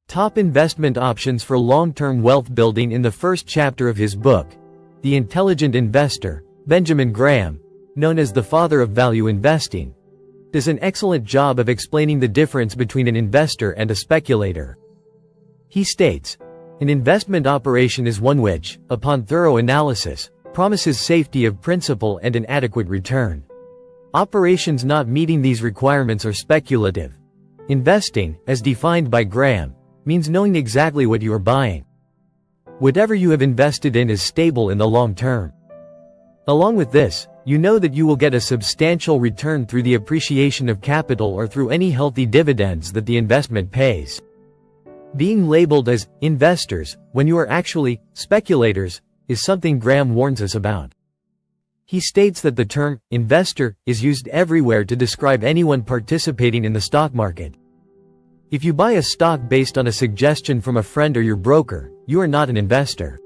Top investment options for long-term wealth building. In the first chapter of his book, The Intelligent Investor, Benjamin Graham, known as the father of value investing, does an excellent job of explaining the difference between an investor and a speculator. He states, "An investment operation is one which, upon thorough analysis, promises safety of principal and an adequate return. Operations not meeting these requirements are speculative. Investing, as defined by Graham, means knowing exactly what you are buying. Whatever you have invested in is stable in the long term. Along with this, you know that you will get a substantial return through the appreciation of capital or through any healthy dividends that the investment pays." Being labeled as investors when you are actually speculators is something Graham warns us about. He states that the term investor is used everywhere to describe anyone participating in the stock market. If you buy a stock based on a suggestion from a friend or your broker, you are not an investor.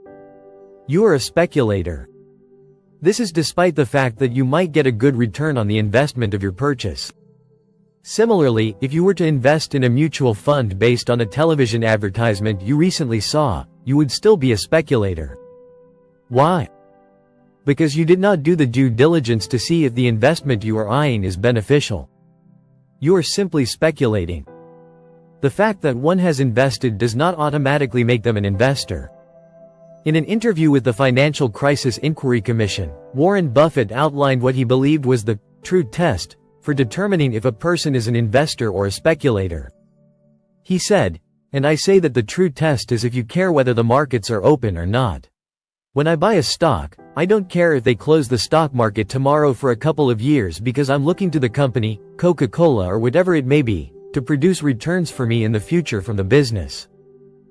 You are a speculator. This is despite the fact that you might get a good return on the investment of your purchase. Similarly, if you were to invest in a mutual fund based on a television advertisement you recently saw, you would still be a speculator. Why? Because you did not do the due diligence to see if the investment you are eyeing is beneficial. You are simply speculating. The fact that one has invested does not automatically make them an investor. In an interview with the Financial Crisis Inquiry Commission, Warren Buffett outlined what he believed was the true test for determining if a person is an investor or a speculator. He said, "And I say that the true test is if you care whether the markets are open or not. When I buy a stock, I don't care if they close the stock market tomorrow for a couple of years because I'm looking to the company, Coca-Cola or whatever it may be, to produce returns for me in the future from the business.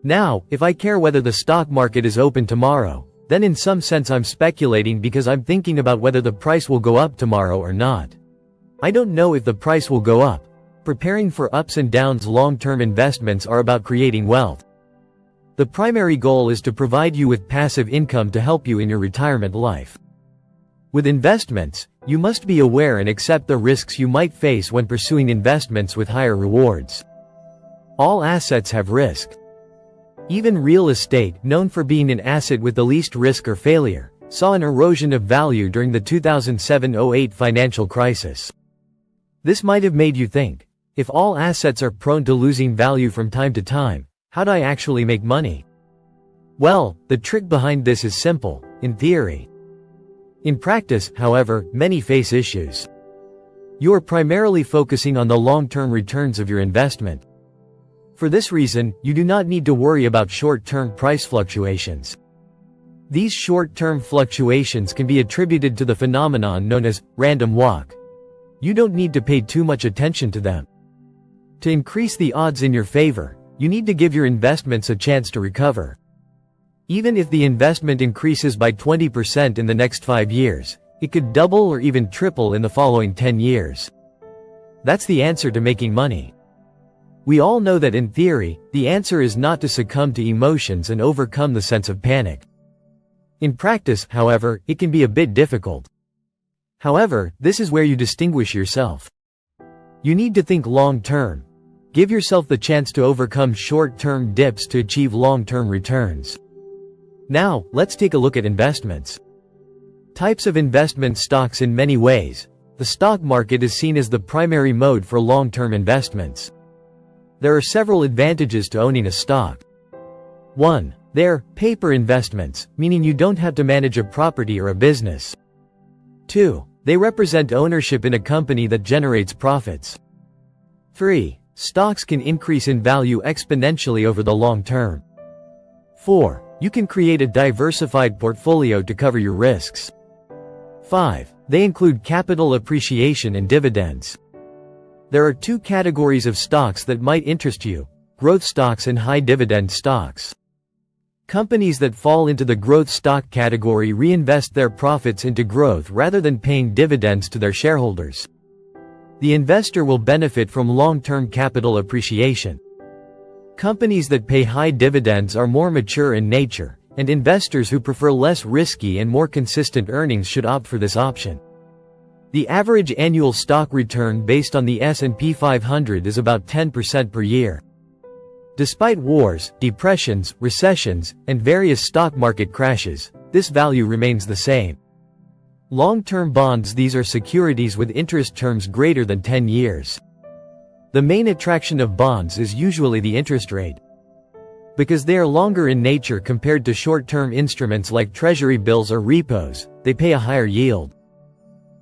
Now, if I care whether the stock market is open tomorrow, then in some sense I'm speculating because I'm thinking about whether the price will go up tomorrow or not. I don't know if the price will go up." Preparing for ups and downs. Long-term investments are about creating wealth. The primary goal is to provide you with passive income to help you in your retirement life. With investments, you must be aware and accept the risks you might face when pursuing investments with higher rewards. All assets have risk. Even real estate, known for being an asset with the least risk or failure, saw an erosion of value during the 2007-08 financial crisis. This might have made you think, if all assets are prone to losing value from time to time, how do I actually make money? Well, the trick behind this is simple, in theory. In practice, however, many face issues. You are primarily focusing on the long-term returns of your investment. For this reason, you do not need to worry about short-term price fluctuations. These short-term fluctuations can be attributed to the phenomenon known as random walk. You don't need to pay too much attention to them. To increase the odds in your favor, you need to give your investments a chance to recover. Even if the investment increases by 20% in the next 5 years, it could double or even triple in the following 10 years. That's the answer to making money. We all know that in theory, the answer is not to succumb to emotions and overcome the sense of panic. In practice, however, it can be a bit difficult. However, this is where you distinguish yourself. You need to think long-term. Give yourself the chance to overcome short-term dips to achieve long-term returns. Now, let's take a look at investments. Types of investment stocks. In many ways, the stock market is seen as the primary mode for long-term investments. There are several advantages to owning a stock. 1. They're paper investments, meaning you don't have to manage a property or a business. 2. They represent ownership in a company that generates profits. 3. Stocks can increase in value exponentially over the long term. 4. You can create a diversified portfolio to cover your risks. 5. They include capital appreciation and dividends. There are 2 categories of stocks that might interest you: growth stocks and high dividend stocks. Companies that fall into the growth stock category reinvest their profits into growth rather than paying dividends to their shareholders. The investor will benefit from long-term capital appreciation. Companies that pay high dividends are more mature in nature, and investors who prefer less risky and more consistent earnings should opt for this option. The average annual stock return based on the S&P 500 is about 10% per year. Despite wars, depressions, recessions, and various stock market crashes, this value remains the same. Long-term bonds. These are securities with interest terms greater than 10 years. The main attraction of bonds is usually the interest rate. Because they are longer in nature compared to short-term instruments like treasury bills or repos, they pay a higher yield.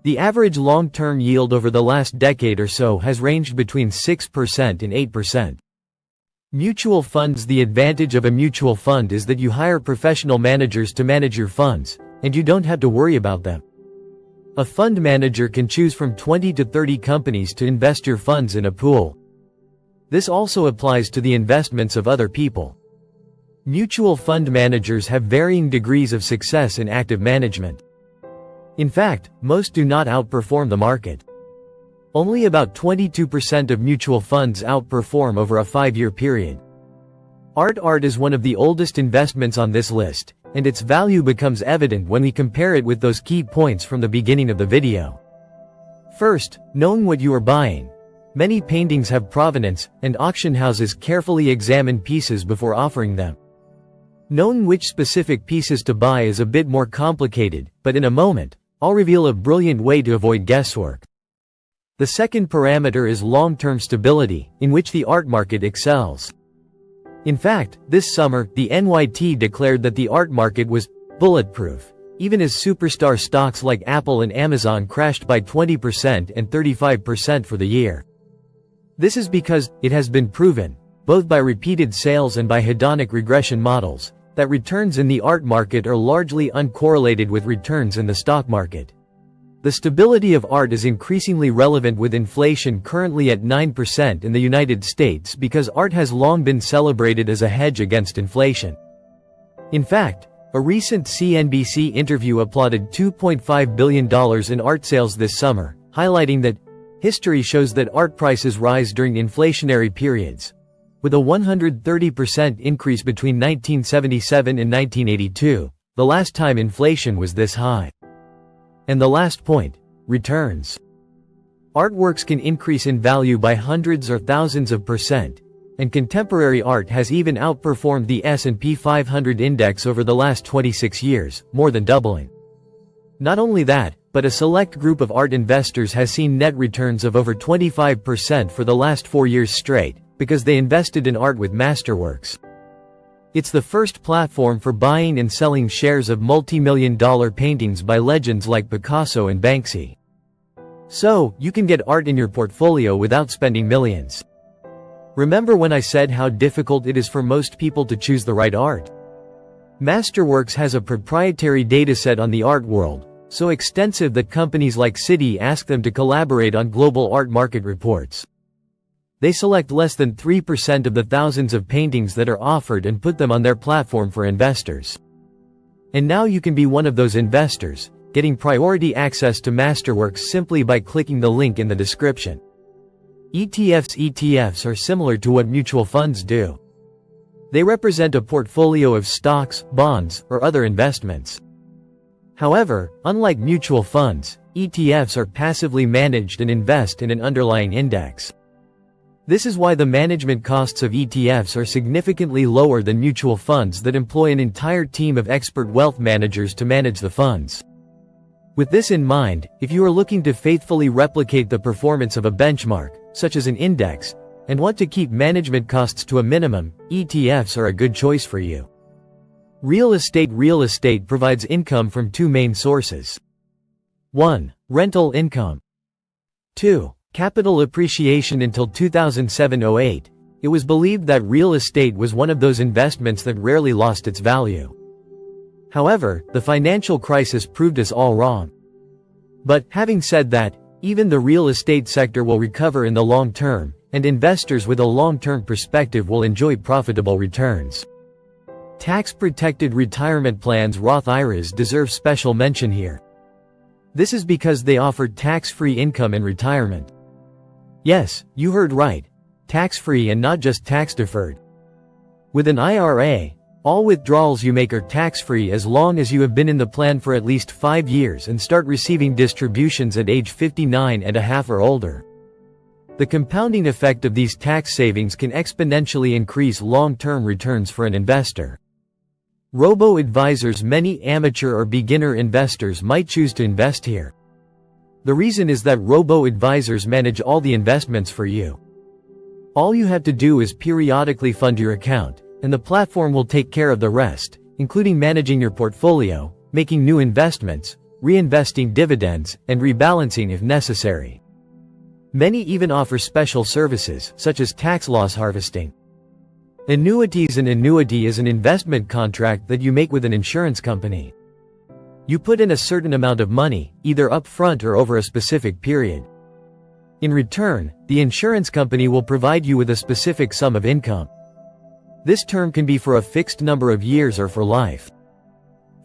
The average long-term yield over the last decade or so has ranged between 6% and 8%. Mutual funds. The advantage of a mutual fund is that you hire professional managers to manage your funds, and you don't have to worry about them. A fund manager can choose from 20 to 30 companies to invest your funds in a pool. This also applies to the investments of other people. Mutual fund managers have varying degrees of success in active management. In fact, most do not outperform the market. Only about 22% of mutual funds outperform over a 5-year period. Art is one of the oldest investments on this list, and its value becomes evident when we compare it with those key points from the beginning of the video. First, knowing what you are buying. Many paintings have provenance, and auction houses carefully examine pieces before offering them. Knowing which specific pieces to buy is a bit more complicated, but in a moment, I'll reveal a brilliant way to avoid guesswork. The second parameter is long-term stability, in which the art market excels. In fact, this summer, the NYT declared that the art market was bulletproof, even as superstar stocks like Apple and Amazon crashed by 20% and 35% for the year. This is because it has been proven, both by repeated sales and by hedonic regression models, that returns in the art market are largely uncorrelated with returns in the stock market. The stability of art is increasingly relevant with inflation currently at 9% in the United States because art has long been celebrated as a hedge against inflation. In fact, a recent CNBC interview applauded $2.5 billion in art sales this summer, highlighting that history shows that art prices rise during inflationary periods, with a 130% increase between 1977 and 1982, the last time inflation was this high. And the last point, returns. Artworks can increase in value by hundreds or thousands of percent, and contemporary art has even outperformed the S&P 500 index over the last 26 years, more than doubling. Not only that, but a select group of art investors has seen net returns of over 25% for the last 4 years straight, because they invested in art with Masterworks. It's the first platform for buying and selling shares of multi-million-dollar paintings by legends like Picasso and Banksy. So, you can get art in your portfolio without spending millions. Remember when I said how difficult it is for most people to choose the right art? Masterworks has a proprietary dataset on the art world, so extensive that companies like Citi ask them to collaborate on global art market reports. They select less than 3% of the thousands of paintings that are offered and put them on their platform for investors. And now you can be one of those investors, getting priority access to Masterworks simply by clicking the link in the description. ETFs are similar to what mutual funds do. They represent a portfolio of stocks, bonds, or other investments. However, unlike mutual funds, ETFs are passively managed and invest in an underlying index. This is why the management costs of ETFs are significantly lower than mutual funds that employ an entire team of expert wealth managers to manage the funds. With this in mind, if you are looking to faithfully replicate the performance of a benchmark, such as an index, and want to keep management costs to a minimum, ETFs are a good choice for you. Real estate provides income from two main sources. 1. Rental income. 2. Capital appreciation. Until 2007-08, it was believed that real estate was one of those investments that rarely lost its value. However, the financial crisis proved us all wrong. But, having said that, even the real estate sector will recover in the long term, and investors with a long-term perspective will enjoy profitable returns. Tax-protected retirement plans. Roth IRAs deserve special mention here. This is because they offer tax-free income in retirement. Yes, you heard right. Tax-free and not just tax-deferred. With an IRA, all withdrawals you make are tax-free as long as you have been in the plan for at least 5 years and start receiving distributions at age 59 and a half or older. The compounding effect of these tax savings can exponentially increase long-term returns for an investor. Robo Advisors. Many amateur or beginner investors might choose to invest here. The reason is that Robo Advisors manage all the investments for you. All you have to do is periodically fund your account, and the platform will take care of the rest, including managing your portfolio, making new investments, reinvesting dividends, and rebalancing if necessary. Many even offer special services, such as tax loss harvesting. Annuities. An annuity is an investment contract that you make with an insurance company. You put in a certain amount of money, either upfront or over a specific period. In return, the insurance company will provide you with a specific sum of income. This term can be for a fixed number of years or for life.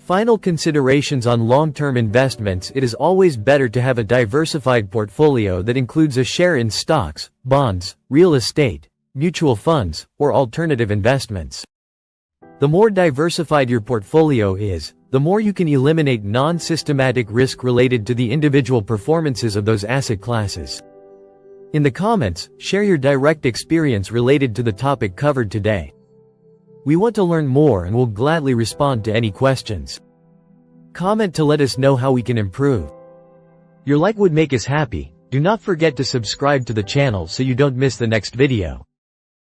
Final considerations on long-term investments. It is always better to have a diversified portfolio that includes a share in stocks, bonds, real estate, mutual funds, or alternative investments. The more diversified your portfolio is, the more you can eliminate non-systematic risk related to the individual performances of those asset classes. In the comments, share your direct experience related to the topic covered today. We want to learn more and will gladly respond to any questions. Comment to let us know how we can improve. Your like would make us happy. Do not forget to subscribe to the channel so you don't miss the next video.